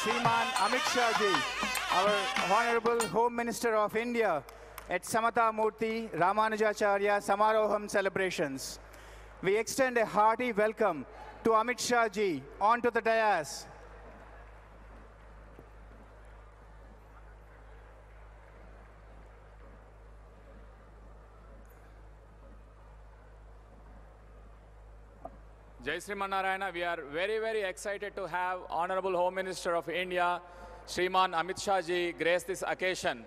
Shriman Amit Shah ji, our Honorable Home Minister of India at Samata Murthy Ramanujacharya Samaroham celebrations. We extend a hearty welcome to Amit Shah ji onto the dais. Jai Sriman Narayana, we are very excited to have Honorable Home Minister of India, Shriman Amit Shah ji, grace this occasion.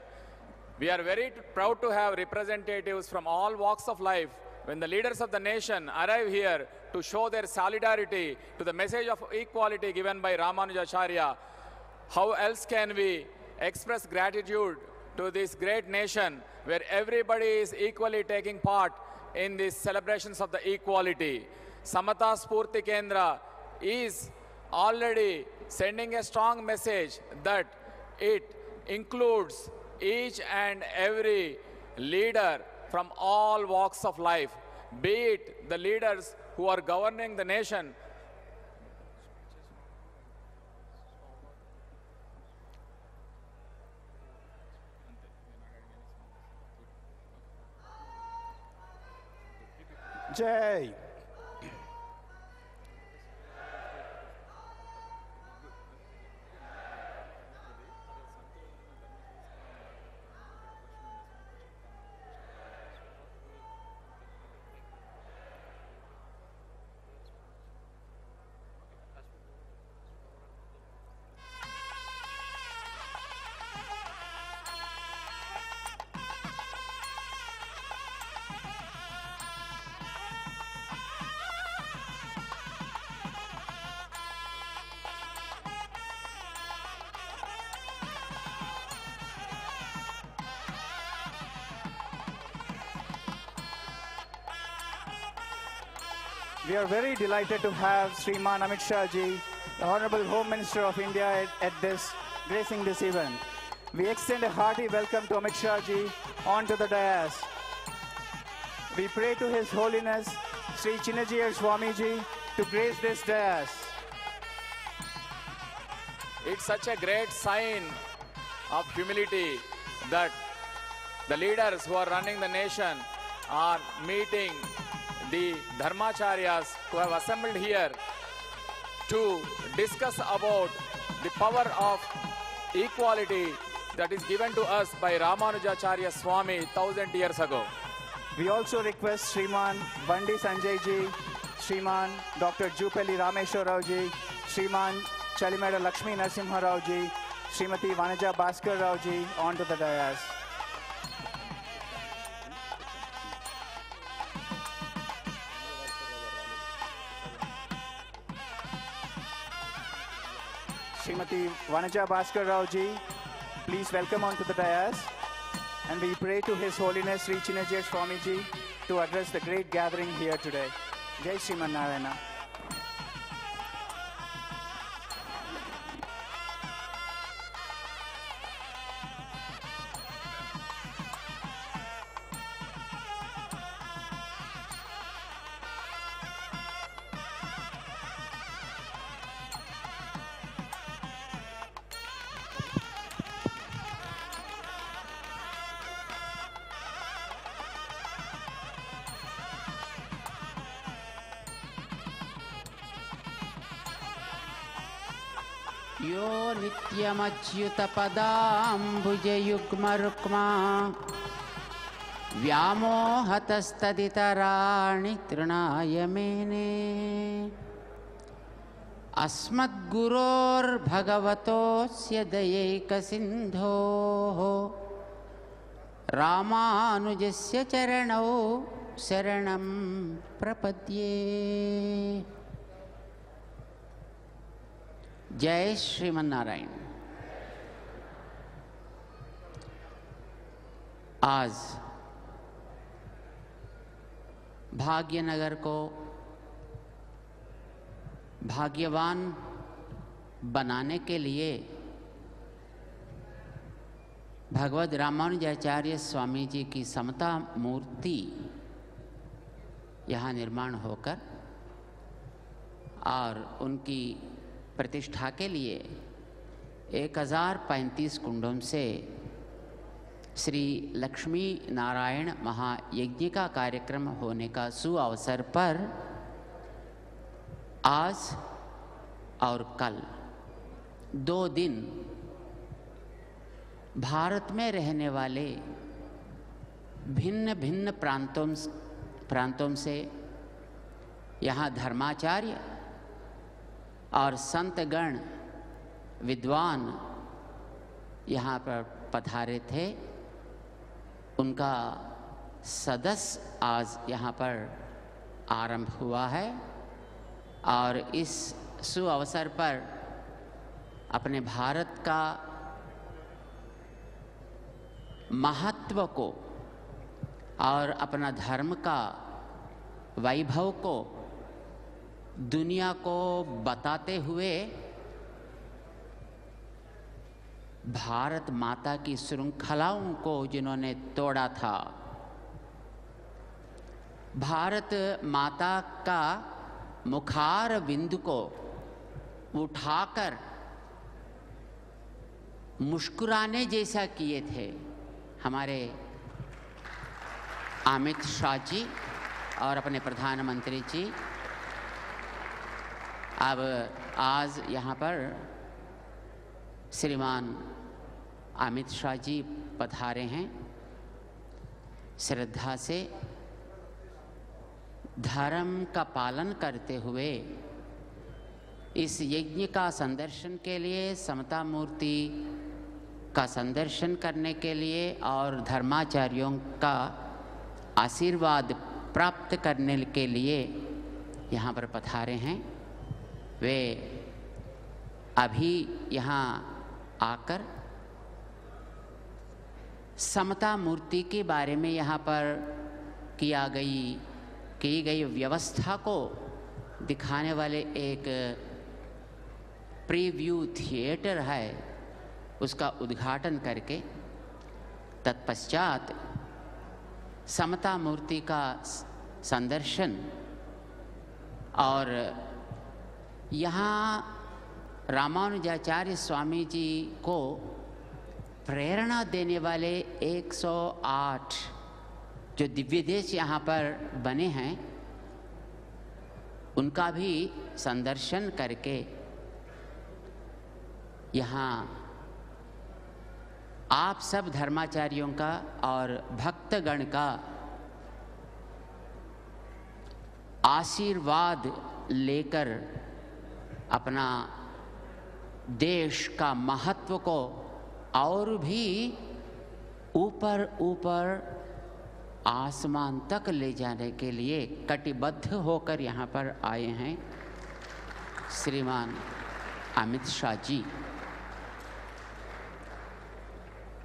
We are very proud to have representatives from all walks of life when the leaders of the nation arrive here to show their solidarity to the message of equality given by Ramanujacharya. How else can we express gratitude to this great nation where everybody is equally taking part in these celebrations of the equality? Samata Spurti Kendra is already sending a strong message that it includes each and every leader from all walks of life, be it the leaders who are governing the nation. Jai. We are very delighted to have Shriman Amit Shah ji, the Honorable Home Minister of India gracing this event. We extend a hearty welcome to Amit Shah ji onto the dais. We pray to His Holiness Sri Chinnajiyar Swami ji to grace this dais. It's such a great sign of humility that the leaders who are running the nation are meeting the Dharmacharyas who have assembled here to discuss about the power of equality that is given to us by Ramanujacharya Swami 1000 years ago. We also request Shriman Bandi Sanjay ji, Shriman Dr. Jupeli Rameshwar Rao ji, Shriman Chalimeda Lakshmi Narasimha Rao ji, Srimati Vanaja Bhaskar Rao ji onto the dais. Srimati Vanaja Bhaskar Rao ji, please welcome onto the dais. And we pray to His Holiness Sri Chinnajiyar Swami ji to address the great gathering here today. Jai Sriman Narayana. यो नित्यमच्युतपदाम्बुजयुग्मरुक्मा व्यामोहतस्तदितराणि तृणाय मेने अस्मद्गुरोर्भगवतोऽस्य दयैकसिन्धोः रामानुजस्य चरणौ शरणं प्रपद्ये। जय श्रीमन नारायण। आज भाग्यनगर को भाग्यवान बनाने के लिए भगवद रामानुजाचार्य स्वामी जी की समता मूर्ति यहाँ निर्माण होकर और उनकी प्रतिष्ठा के लिए 1035 कुंडों से श्री लक्ष्मी नारायण महायज्ञ का कार्यक्रम होने का सुअवसर पर आज और कल 2 दिन भारत में रहने वाले भिन्न भिन्न प्रांतों से यहाँ धर्माचार्य और संतगण विद्वान यहाँ पर पधारे थे। उनका सदस्य आज यहाँ पर आरंभ हुआ है और इस सुअवसर पर अपने भारत का महत्व को और अपना धर्म का वैभव को दुनिया को बताते हुए भारत माता की श्रृंखलाओं को जिन्होंने तोड़ा था, भारत माता का मुखार बिंदु को उठाकर मुस्कुराने जैसा किए थे हमारे अमित शाह जी और अपने प्रधानमंत्री जी। अब आज यहाँ पर श्रीमान अमित शाह जी पधारे हैं। श्रद्धा से धर्म का पालन करते हुए इस यज्ञ का संदर्शन के लिए, समता मूर्ति का संदर्शन करने के लिए और धर्माचार्यों का आशीर्वाद प्राप्त करने के लिए यहाँ पर पधारे हैं। वे अभी यहाँ आकर समता मूर्ति के बारे में यहाँ पर की गई व्यवस्था को दिखाने वाले एक प्रीव्यू थिएटर है, उसका उद्घाटन करके तत्पश्चात समता मूर्ति का संदर्शन और यहाँ रामानुजाचार्य स्वामी जी को प्रेरणा देने वाले 108 जो दिव्य देश यहाँ पर बने हैं उनका भी संदर्शन करके यहाँ आप सब धर्माचार्यों का और भक्तगण का आशीर्वाद लेकर अपना देश का महत्व को और भी ऊपर आसमान तक ले जाने के लिए कटिबद्ध होकर यहाँ पर आए हैं श्रीमान अमित शाह जी।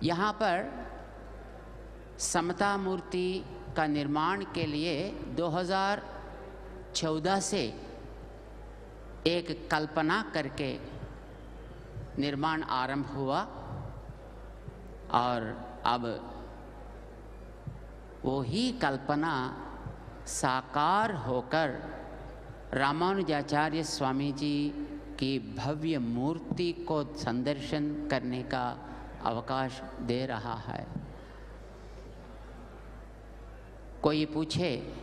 यहाँ पर समता मूर्ति का निर्माण के लिए 2014 से एक कल्पना करके निर्माण आरंभ हुआ और अब वो ही कल्पना साकार होकर रामानुजाचार्य स्वामी जी की भव्य मूर्ति को संदर्शन करने का अवकाश दे रहा है। कोई पूछे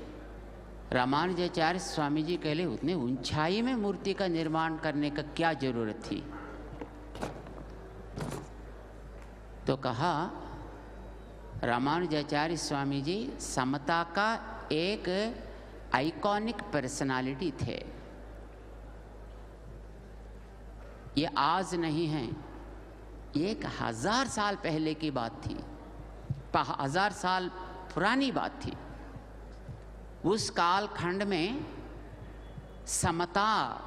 रामानुजाचार्य स्वामी जी के लिए उतनी ऊंचाई में मूर्ति का निर्माण करने का क्या जरूरत थी, तो कहा रामानुजाचार्य स्वामी जी समता का एक आइकॉनिक पर्सनालिटी थे। ये आज नहीं है, ये 1000 साल पहले की बात थी, 1000 साल पुरानी बात थी। उस कालखंड में समता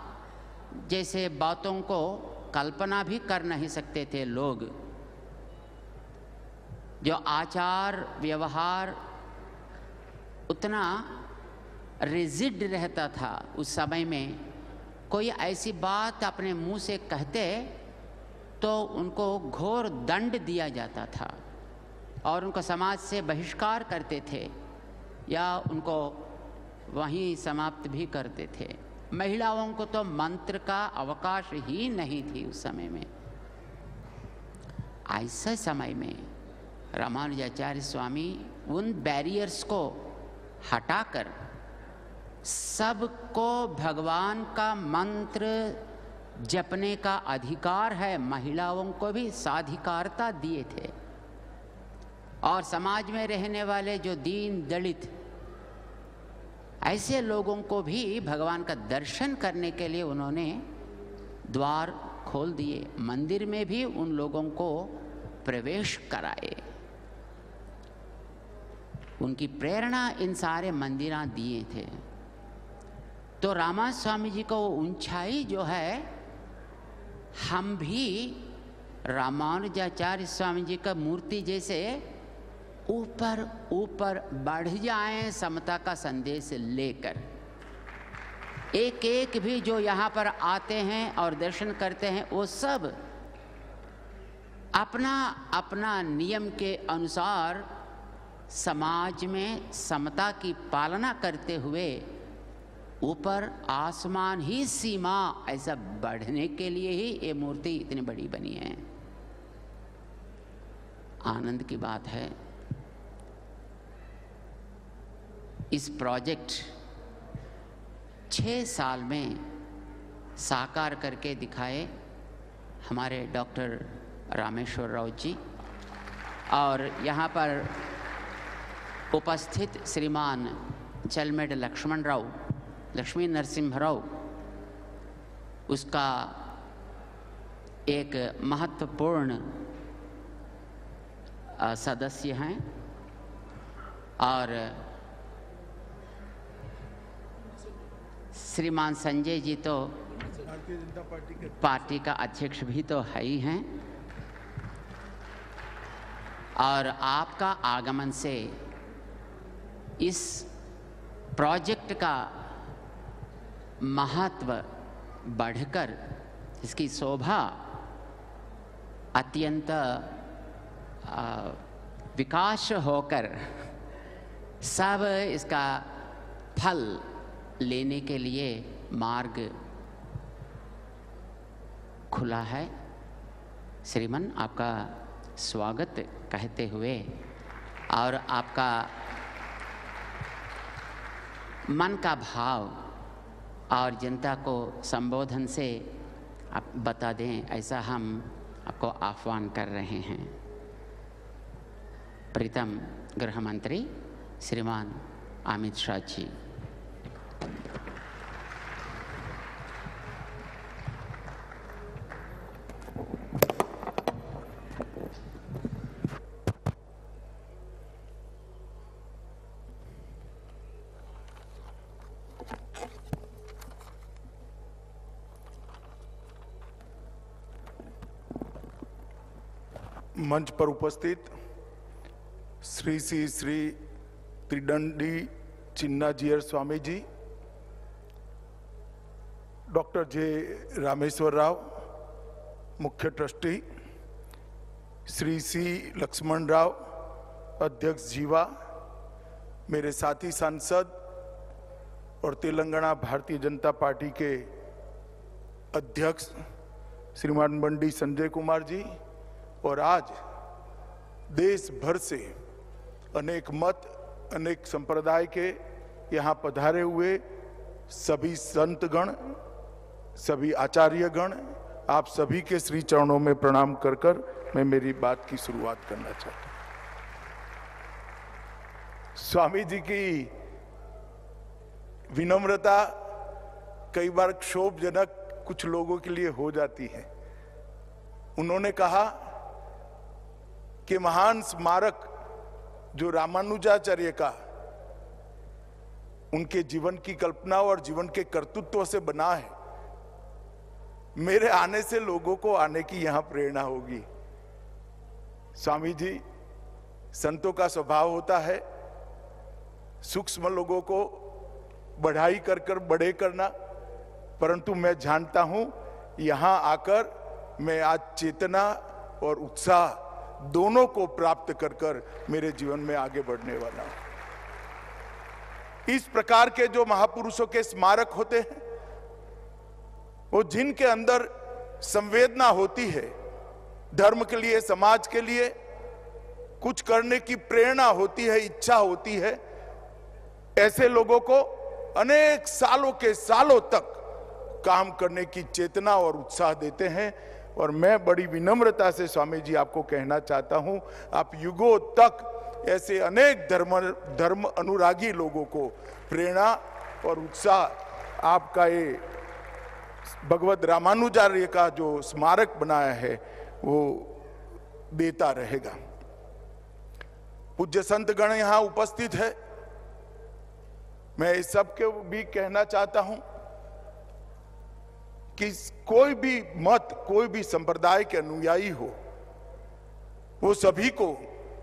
जैसे बातों को कल्पना भी कर नहीं सकते थे लोग। जो आचार व्यवहार उतना रिजिड रहता था उस समय में, कोई ऐसी बात अपने मुंह से कहते तो उनको घोर दंड दिया जाता था और उनको समाज से बहिष्कार करते थे या उनको वहीं समाप्त भी करते थे। महिलाओं को तो मंत्र का अवकाश ही नहीं थी उस समय में। ऐसे समय में रामानुजाचार्य स्वामी उन बैरियर्स को हटाकर सबको भगवान का मंत्र जपने का अधिकार है, महिलाओं को भी साधिकारता दिए थे। और समाज में रहने वाले जो दीन दलित ऐसे लोगों को भी भगवान का दर्शन करने के लिए उन्होंने द्वार खोल दिए, मंदिर में भी उन लोगों को प्रवेश कराए। उनकी प्रेरणा इन सारे मंदिरां दिए थे। तो रामा स्वामी जी को ऊंचाई जो है, हम भी रामानुजाचार्य स्वामी जी का मूर्ति जैसे ऊपर ऊपर बढ़ जाएं, समता का संदेश लेकर। एक एक भी जो यहाँ पर आते हैं और दर्शन करते हैं, वो सब अपना अपना नियम के अनुसार समाज में समता की पालना करते हुए ऊपर आसमान ही सीमा ऐसा बढ़ने के लिए ही ये मूर्ति इतनी बड़ी बनी है। आनंद की बात है, इस प्रोजेक्ट 6 साल में साकार करके दिखाए हमारे डॉक्टर रामेश्वर राव जी, और यहाँ पर उपस्थित श्रीमान चलमेड लक्ष्मण राव, लक्ष्मी नरसिम्हा राव उसका एक महत्वपूर्ण सदस्य हैं, और श्रीमान संजय जी तो भारतीय जनता पार्टी का अध्यक्ष भी तो है ही हैं। और आपका आगमन से इस प्रोजेक्ट का महत्व बढ़कर इसकी शोभा अत्यंत विकास होकर सब इसका फल लेने के लिए मार्ग खुला है। श्रीमन, आपका स्वागत कहते हुए और आपका मन का भाव और जनता को संबोधन से आप बता दें, ऐसा हम आपको आह्वान कर रहे हैं। प्रीतम गृह मंत्री श्रीमान अमित शाह जी। मंच पर उपस्थित श्री त्रिदंडी चिन्नाजीयर स्वामी जी, डॉक्टर जे रामेश्वर राव मुख्य ट्रस्टी, श्री सी लक्ष्मण राव अध्यक्ष जीवा, मेरे साथी सांसद और तेलंगाना भारतीय जनता पार्टी के अध्यक्ष श्रीमान बंडी संजय कुमार जी, और आज देश भर से अनेक मत, अनेक संप्रदाय के यहाँ पधारे हुए सभी संतगण, सभी आचार्यगण, आप सभी के श्री चरणों में प्रणाम कर कर मैं मेरी बात की शुरुआत करना चाहता हूँ। स्वामी जी की विनम्रता कई बार क्षोभजनक कुछ लोगों के लिए हो जाती है। उन्होंने कहा कि महान स्मारक जो रामानुजाचार्य का उनके जीवन की कल्पना और जीवन के कर्तृत्व से बना है, मेरे आने से लोगों को आने की यहां प्रेरणा होगी। स्वामी जी, संतों का स्वभाव होता है सूक्ष्म लोगों को बढ़ाई कर कर बड़े करना, परंतु मैं जानता हूं यहां आकर मैं आज चेतना और उत्साह दोनों को प्राप्त कर कर मेरे जीवन में आगे बढ़ने वाला हूं। इस प्रकार के जो महापुरुषों के स्मारक होते हैं, वो जिनके अंदर संवेदना होती है, धर्म के लिए, समाज के लिए कुछ करने की प्रेरणा होती है, इच्छा होती है, ऐसे लोगों को अनेक सालों के सालों तक काम करने की चेतना और उत्साह देते हैं। और मैं बड़ी विनम्रता से स्वामी जी आपको कहना चाहता हूं, आप युगों तक ऐसे अनेक धर्म अनुरागी लोगों को प्रेरणा और उत्साह आपका ये भगवत रामानुजाचार्य का जो स्मारक बनाया है वो देता रहेगा। पूज्य संतगण यहां उपस्थित है। मैं इस सबके भी कहना चाहता हूं कि कोई भी मत, कोई भी संप्रदाय के अनुयायी हो, वो सभी को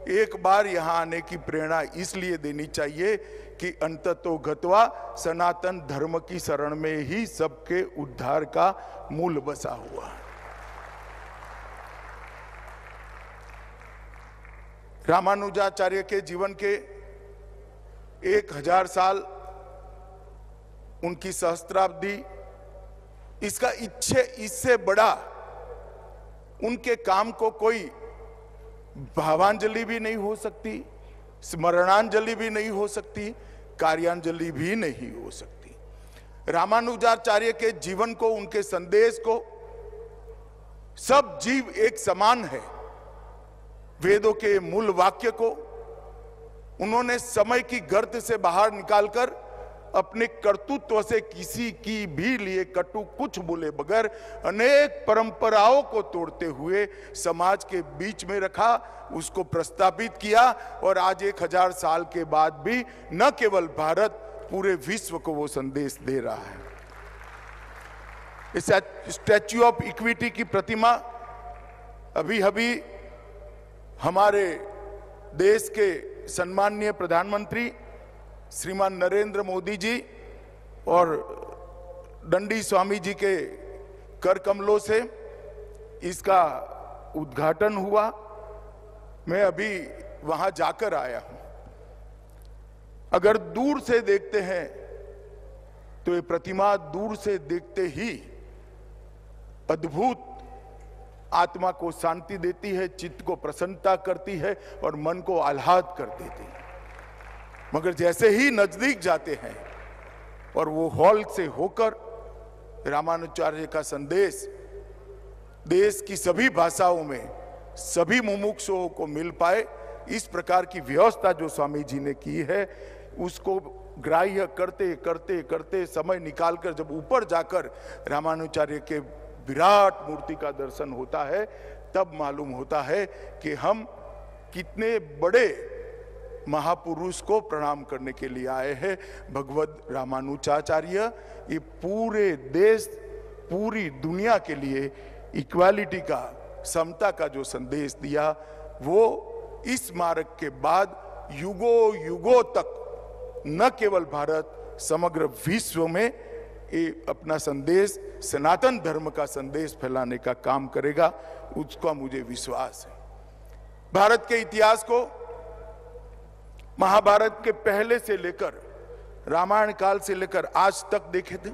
एक बार यहां आने की प्रेरणा इसलिए देनी चाहिए कि अंततो गत्वा सनातन धर्म की शरण में ही सबके उद्धार का मूल बसा हुआ है। रामानुजाचार्य के जीवन के 1000 साल, उनकी सहस्त्राब्दी, इसका इससे बड़ा उनके काम को कोई भावांजलि भी नहीं हो सकती, स्मरणांजलि भी नहीं हो सकती, कार्यांजलि भी नहीं हो सकती। रामानुजाचार्य के जीवन को, उनके संदेश को सब जीव एक समान है, वेदों के मूल वाक्य को उन्होंने समय की गर्त से बाहर निकालकर अपने कर्तृत्व से किसी की भी लिए कटु कुछ बोले बगैर अनेक परंपराओं को तोड़ते हुए समाज के बीच में रखा, उसको प्रस्तावित किया। और आज 1000 साल के बाद भी न केवल भारत, पूरे विश्व को वो संदेश दे रहा है। इस स्टैच्यू ऑफ इक्विटी की प्रतिमा अभी हमारे देश के सम्माननीय प्रधानमंत्री श्रीमान नरेंद्र मोदी जी और दंडी स्वामी जी के कर कमलों से इसका उद्घाटन हुआ। मैं अभी वहां जाकर आया हूं। अगर दूर से देखते हैं तो ये प्रतिमा दूर से देखते ही अद्भुत आत्मा को शांति देती है, चित्त को प्रसन्नता करती है और मन को आह्लाद कर देती है। मगर जैसे ही नजदीक जाते हैं और वो हॉल से होकर रामानुजाचार्य का संदेश देश की सभी भाषाओं में सभी मुमुक्षुओं को मिल पाए, इस प्रकार की व्यवस्था जो स्वामी जी ने की है, उसको ग्राह्य करते करते करते समय निकालकर जब ऊपर जाकर रामानुजाचार्य के विराट मूर्ति का दर्शन होता है, तब मालूम होता है कि हम कितने बड़े महापुरुष को प्रणाम करने के लिए आए हैं। भगवत रामानुजाचार्य ये पूरे देश, पूरी दुनिया के लिए इक्वालिटी का, समता का जो संदेश दिया, वो इस स्मारक के बाद युगों युगों तक न केवल भारत, समग्र विश्व में ये अपना संदेश, सनातन धर्म का संदेश फैलाने का काम करेगा, उसका मुझे विश्वास है। भारत के इतिहास को महाभारत के पहले से लेकर रामायण काल से लेकर आज तक देखे थे,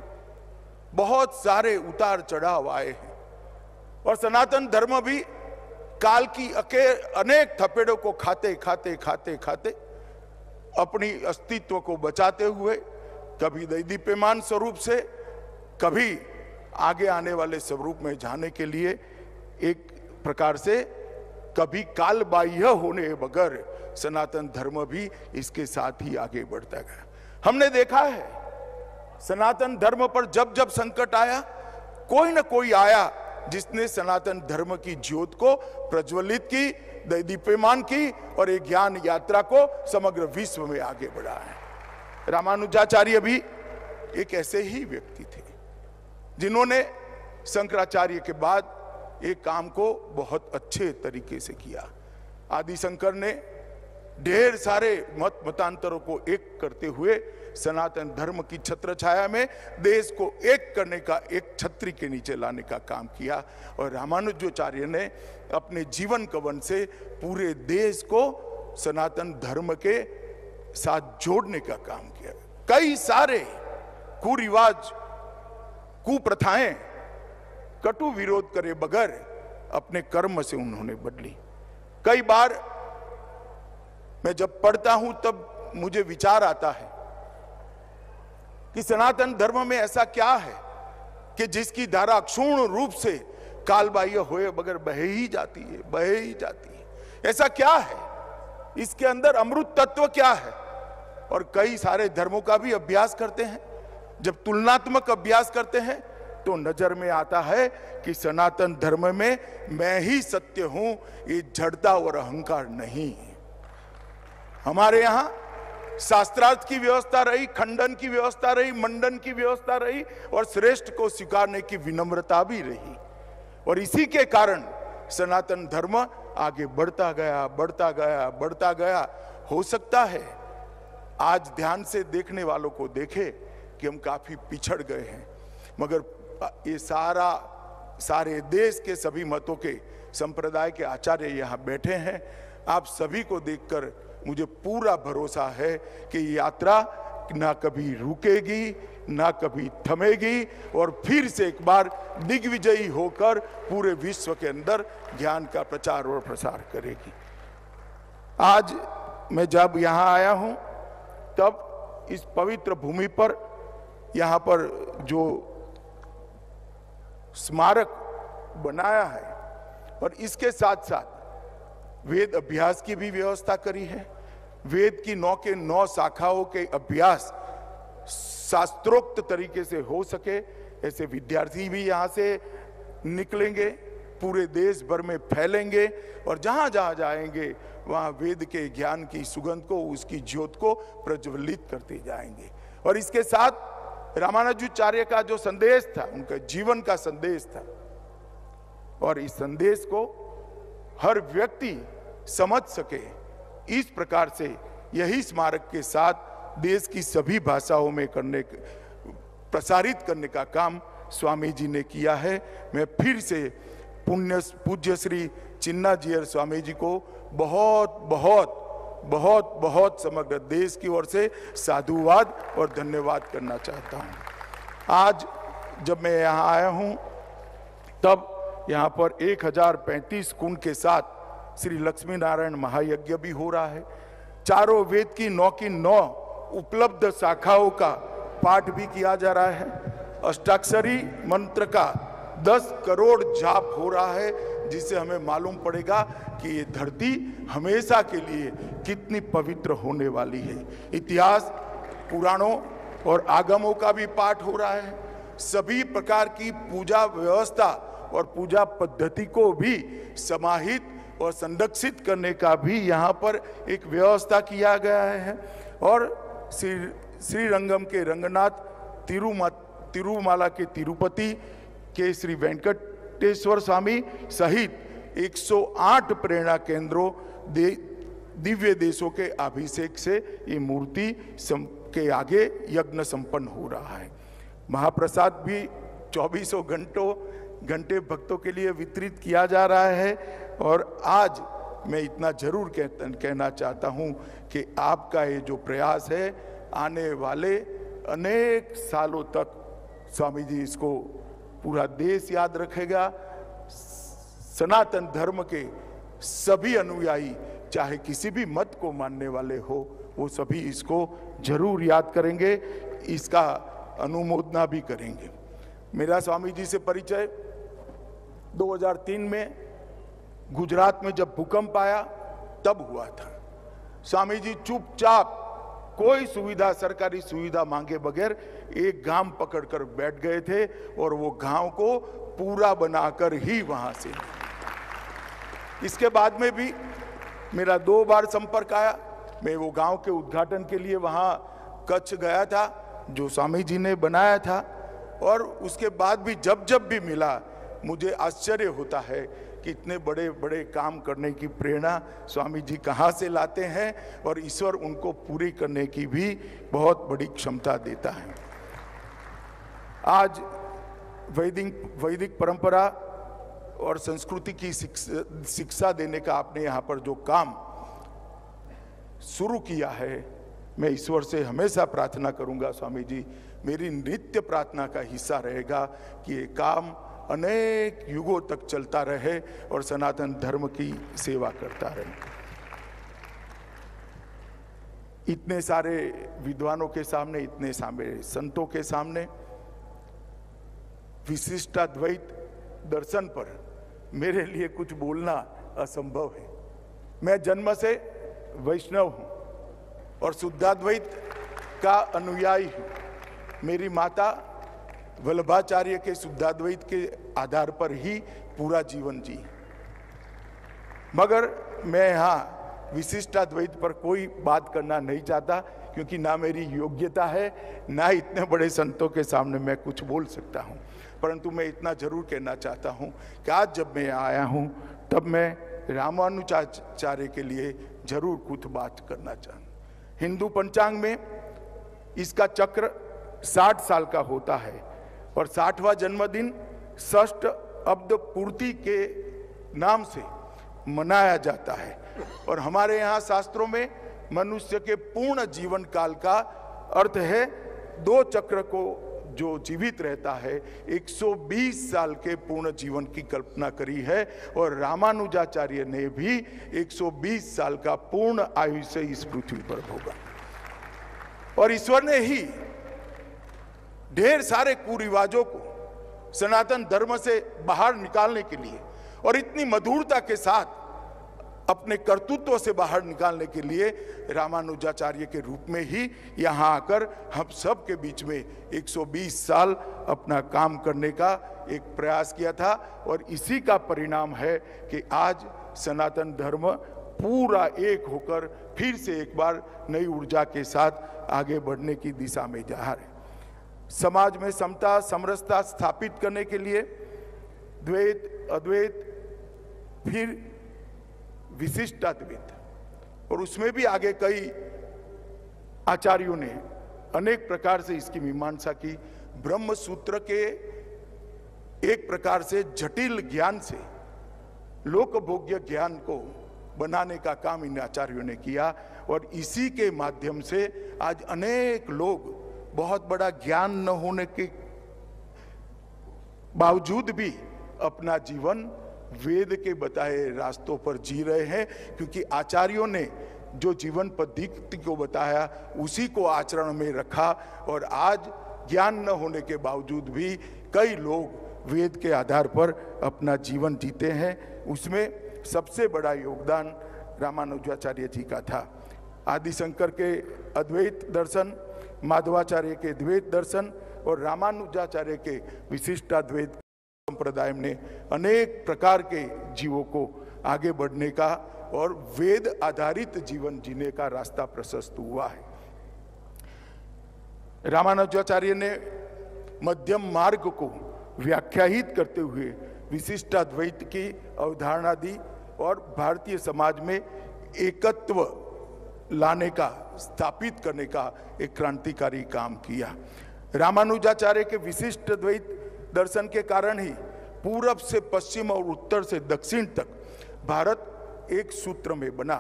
बहुत सारे उतार चढ़ाव आए हैं। और सनातन धर्म भी काल की अनेक थपेड़ों को खाते खाते खाते खाते अपनी अस्तित्व को बचाते हुए, कभी दैदीप्यमान स्वरूप से, कभी आगे आने वाले स्वरूप में जाने के लिए एक प्रकार से कभी काल बाह्य होने बगैर सनातन धर्म भी इसके साथ ही आगे बढ़ता गया। हमने देखा है सनातन धर्म पर जब जब संकट आया, कोई ना कोई आया जिसने सनातन धर्म की ज्योत को प्रज्वलित की, दीप्यमान की और एक ज्ञान यात्रा को समग्र विश्व में आगे बढ़ा है। रामानुजाचार्य भी एक ऐसे ही व्यक्ति थे जिन्होंने शंकराचार्य के बाद एक काम को बहुत अच्छे तरीके से किया। आदि शंकर ने ढेर सारे मतांतरों को एक करते हुए सनातन धर्म की छत्र छाया में देश को एक करने का, एक छतरी के नीचे लाने का काम किया। और रामानुजाचार्य ने अपने जीवन कवन से पूरे देश को सनातन धर्म के साथ जोड़ने का काम किया। कई सारे कुरिवाज, कुप्रथाएं, कटु विरोध करे बगैर अपने कर्म से उन्होंने बदली। कई बार मैं जब पढ़ता हूं तब मुझे विचार आता है कि सनातन धर्म में ऐसा क्या है कि जिसकी धारा क्षुण्ण रूप से कालबाह्य होए बगैर बह ही जाती है, बह ही जाती है। ऐसा क्या है, इसके अंदर अमृत तत्व क्या है? और कई सारे धर्मों का भी अभ्यास करते हैं। जब तुलनात्मक अभ्यास करते हैं तो नजर में आता है कि सनातन धर्म में मैं ही सत्य हूं, ये जड़ता और अहंकार नहीं है। हमारे यहां शास्त्रार्थ की व्यवस्था रही, खंडन की व्यवस्था रही, मंडन की व्यवस्था रही और श्रेष्ठ को स्वीकारने की विनम्रता भी रही। और इसी के कारण सनातन धर्म आगे बढ़ता गया, बढ़ता गया, बढ़ता गया। हो सकता है आज ध्यान से देखने वालों को देखे कि हम काफी पिछड़ गए हैं, मगर ये सारे देश के सभी मतों के संप्रदाय के आचार्य यहाँ बैठे हैं। आप सभी को देखकर मुझे पूरा भरोसा है कि ये यात्रा ना कभी रुकेगी, ना कभी थमेगी और फिर से एक बार दिग्विजयी होकर पूरे विश्व के अंदर ज्ञान का प्रचार और प्रसार करेगी। आज मैं जब यहाँ आया हूँ तब इस पवित्र भूमि पर, यहाँ पर जो स्मारक बनाया है और इसके साथ साथ वेद अभ्यास की भी व्यवस्था करी है। वेद की 9 के 9 शाखाओं के अभ्यास शास्त्रोक्त तरीके से हो सके, ऐसे विद्यार्थी भी यहाँ से निकलेंगे, पूरे देश भर में फैलेंगे और जहां जहां जाएंगे वहां वेद के ज्ञान की सुगंध को, उसकी ज्योत को प्रज्वलित करते जाएंगे। और इसके साथ रामानुजाचार्य का जो संदेश था, उनका जीवन का संदेश था, और इस संदेश को हर व्यक्ति समझ सके, इस प्रकार से यही स्मारक के साथ देश की सभी भाषाओं में प्रसारित करने का काम स्वामी जी ने किया है। मैं फिर से पूज्य श्री चिन्ना जीयर स्वामी जी को बहुत बहुत बहुत बहुत समग्र देश की ओर से साधुवाद और धन्यवाद करना चाहता हूं। आज जब मैं यहाँ आया हूं तब यहाँ पर 1035 कुंड के साथ श्री लक्ष्मी नारायण महायज्ञ भी हो रहा है। चारों वेद की 9 की 9 उपलब्ध शाखाओं का पाठ भी किया जा रहा है। अष्टाक्षरी मंत्र का 10 करोड़ जाप हो रहा है, जिससे हमें मालूम पड़ेगा कि ये धरती हमेशा के लिए कितनी पवित्र होने वाली है। इतिहास, पुराणों और आगमों का भी पाठ हो रहा है। सभी प्रकार की पूजा व्यवस्था और पूजा पद्धति को भी समाहित और संरक्षित करने का भी यहाँ पर एक व्यवस्था किया गया है। और श्री रंगम के रंगनाथ, तिरुमाला के तिरुपति के श्री वेंकटेश्वर स्वामी सहित 108 प्रेरणा केंद्रों दिव्य देशों के अभिषेक से ये मूर्ति के आगे यज्ञ संपन्न हो रहा है। महाप्रसाद भी 24 घंटे भक्तों के लिए वितरित किया जा रहा है। और आज मैं इतना जरूर कहना चाहता हूं कि आपका ये जो प्रयास है, आने वाले अनेक सालों तक स्वामी जी इसको पूरा देश याद रखेगा। सनातन धर्म के सभी अनुयायी, चाहे किसी भी मत को मानने वाले हो, वो सभी इसको जरूर याद करेंगे, इसका अनुमोदना भी करेंगे। मेरा स्वामी जी से परिचय 2003 में गुजरात में जब भूकंप आया तब हुआ था। स्वामी जी चुपचाप, कोई सुविधा, सरकारी सुविधा मांगे बगैर एक गांव पकड़कर बैठ गए थे और वो गांव को पूरा बनाकर ही वहां से। इसके बाद में भी मेरा 2 बार संपर्क आया। मैं वो गांव के उद्घाटन के लिए वहां कच्छ गया था, जो स्वामी जी ने बनाया था। और उसके बाद भी जब भी मिला, मुझे आश्चर्य होता है कि इतने बड़े बड़े काम करने की प्रेरणा स्वामी जी कहाँ से लाते हैं, और ईश्वर उनको पूरी करने की भी बहुत बड़ी क्षमता देता है। आज वैदिक परंपरा और संस्कृति की शिक्षा देने का आपने यहाँ पर जो काम शुरू किया है, मैं ईश्वर से हमेशा प्रार्थना करूंगा, स्वामी जी मेरी नित्य प्रार्थना का हिस्सा रहेगा कि ये काम अनेक युगों तक चलता रहे और सनातन धर्म की सेवा करता रहे। इतने सारे विद्वानों के सामने, इतने सारे संतों के सामने विशिष्टाद्वैत दर्शन पर मेरे लिए कुछ बोलना असंभव है। मैं जन्म से वैष्णव हूं और शुद्धाद्वैत का अनुयायी हूं। मेरी माता वल्लभाचार्य के शुद्धाद्वैत के आधार पर ही पूरा जीवन जी, मगर मैं यहाँ विशिष्टाद्वैत पर कोई बात करना नहीं चाहता, क्योंकि ना मेरी योग्यता है, ना इतने बड़े संतों के सामने मैं कुछ बोल सकता हूँ। परंतु मैं इतना जरूर कहना चाहता हूँ कि आज जब मैं आया हूँ तब मैं रामानुजाचार्य के लिए जरूर कुछ बात करना चाहूँ। हिंदू पंचांग में इसका चक्र 60 साल का होता है और 60वां जन्मदिन षष्ठ अब्द पूर्ति के नाम से मनाया जाता है। और हमारे यहाँ शास्त्रों में मनुष्य के पूर्ण जीवन काल का अर्थ है 2 चक्र को जो जीवित रहता है 120 साल के पूर्ण जीवन की कल्पना करी है। और रामानुजाचार्य ने भी 120 साल का पूर्ण आयुष्य इस पृथ्वी पर भोगा। और ईश्वर ने ही ढेर सारे कुरिवाजों को सनातन धर्म से बाहर निकालने के लिए और इतनी मधुरता के साथ अपने कर्तृत्व से बाहर निकालने के लिए रामानुजाचार्य के रूप में ही यहाँ आकर हम सब के बीच में 120 साल अपना काम करने का एक प्रयास किया था। और इसी का परिणाम है कि आज सनातन धर्म पूरा एक होकर फिर से एक बार नई ऊर्जा के साथ आगे बढ़ने की दिशा में जा रहे। समाज में समता समरसता स्थापित करने के लिए द्वैत अद्वैत फिर विशिष्टाद्वैत, और उसमें भी आगे कई आचार्यों ने अनेक प्रकार से इसकी मीमांसा की। ब्रह्म सूत्र के एक प्रकार से जटिल ज्ञान से लोकभोग्य ज्ञान को बनाने का काम इन आचार्यों ने किया। और इसी के माध्यम से आज अनेक लोग बहुत बड़ा ज्ञान न होने के बावजूद भी अपना जीवन वेद के बताए रास्तों पर जी रहे हैं, क्योंकि आचार्यों ने जो जीवन पद्धति को बताया उसी को आचरण में रखा। और आज ज्ञान न होने के बावजूद भी कई लोग वेद के आधार पर अपना जीवन जीते हैं। उसमें सबसे बड़ा योगदान रामानुजाचार्य जी का था। आदिशंकर के अद्वैत दर्शन, माधवाचार्य के द्वैत दर्शन और रामानुजाचार्य के विशिष्टाद्वैत संप्रदाय ने अनेक प्रकार के जीवों को आगे बढ़ने का और वेद आधारित जीवन जीने का रास्ता प्रशस्त हुआ है। रामानुजाचार्य ने मध्यम मार्ग को व्याख्यायित करते हुए विशिष्टाद्वैत की अवधारणा दी और भारतीय समाज में एकत्व लाने का, स्थापित करने का एक क्रांतिकारी काम किया। रामानुजाचार्य के विशिष्ट द्वैत दर्शन के कारण ही पूरब से पश्चिम और उत्तर से दक्षिण तक भारत एक सूत्र में बना।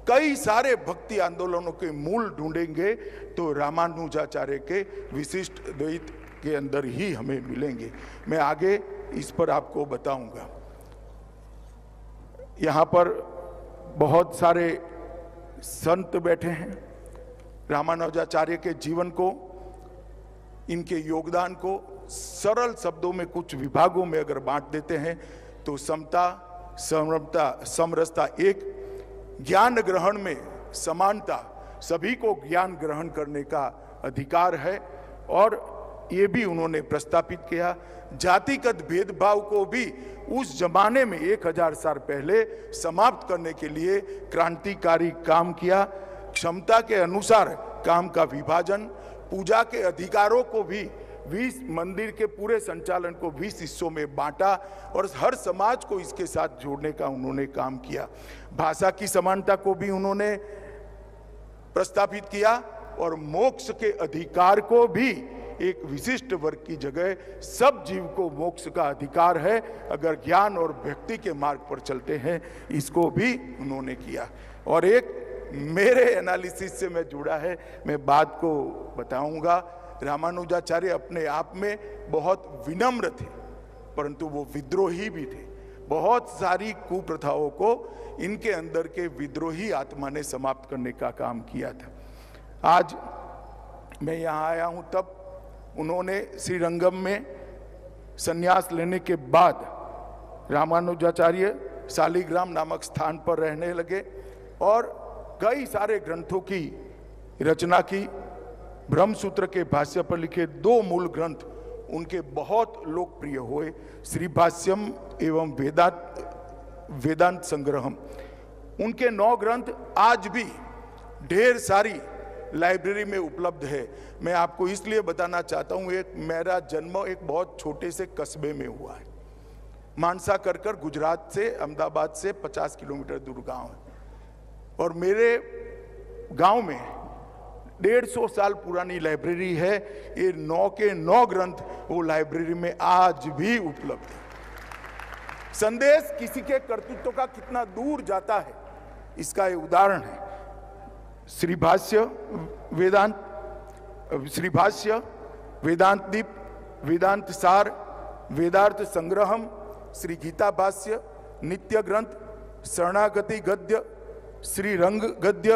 कई सारे भक्ति आंदोलनों के मूल ढूंढेंगे तो रामानुजाचार्य के विशिष्ट द्वैत के अंदर ही हमें मिलेंगे। मैं आगे इस पर आपको बताऊंगा। यहाँ पर बहुत सारे संत बैठे हैं। रामानुजाचार्य के जीवन को, इनके योगदान को सरल शब्दों में कुछ विभागों में अगर बांट देते हैं तो समता, समरसता एक, ज्ञान ग्रहण में समानता, सभी को ज्ञान ग्रहण करने का अधिकार है। और ये भी उन्होंने प्रस्तापित किया। जातिगत भेदभाव को भी उस जमाने में 1000 साल पहले समाप्त करने के लिए क्रांतिकारी काम किया। क्षमता के अनुसार काम का विभाजन, पूजा के अधिकारों को भी 20 मंदिर के पूरे संचालन को 20 हिस्सों में बांटा और हर समाज को इसके साथ जोड़ने का उन्होंने काम किया। भाषा की समानता को भी उन्होंने प्रस्तापित किया और मोक्ष के अधिकार को भी एक विशिष्ट वर्ग की जगह सब जीव को मोक्ष का अधिकार है अगर ज्ञान और भक्ति के मार्ग पर चलते हैं, इसको भी उन्होंने किया। और एक मेरे एनालिसिस से मैं जुड़ा है, मैं बात को बताऊंगा। रामानुजाचार्य अपने आप में बहुत विनम्र थे, परंतु वो विद्रोही भी थे। बहुत सारी कुप्रथाओं को इनके अंदर के विद्रोही आत्मा ने समाप्त करने का काम किया था। आज मैं यहाँ आया हूँ तब उन्होंने श्रीरंगम में संन्यास लेने के बाद रामानुजाचार्य शालिग्राम नामक स्थान पर रहने लगे और कई सारे ग्रंथों की रचना की। ब्रह्मसूत्र के भाष्य पर लिखे 2 मूल ग्रंथ उनके बहुत लोकप्रिय हुए, श्री भाष्यम एवं वेदांत संग्रहम। उनके 9 ग्रंथ आज भी ढेर सारी लाइब्रेरी में उपलब्ध है। मैं आपको इसलिए बताना चाहता हूँ, मेरा जन्म एक बहुत छोटे से कस्बे में हुआ है। मानसा कर गुजरात से, अहमदाबाद से 50 किलोमीटर दूर गांव है और मेरे गांव में 150 साल पुरानी लाइब्रेरी है। ये 9 के 9 ग्रंथ वो लाइब्रेरी में आज भी उपलब्ध है। संदेश किसी के कर्तृत्व का कितना दूर जाता है, इसका ये उदाहरण है। श्री भाष्य वेदांत दीप, वेदांत सार, वेदार्थ संग्रहम, श्री गीता भाष्य, नित्य ग्रंथ, शरणागति गद्य, श्री रंग गद्य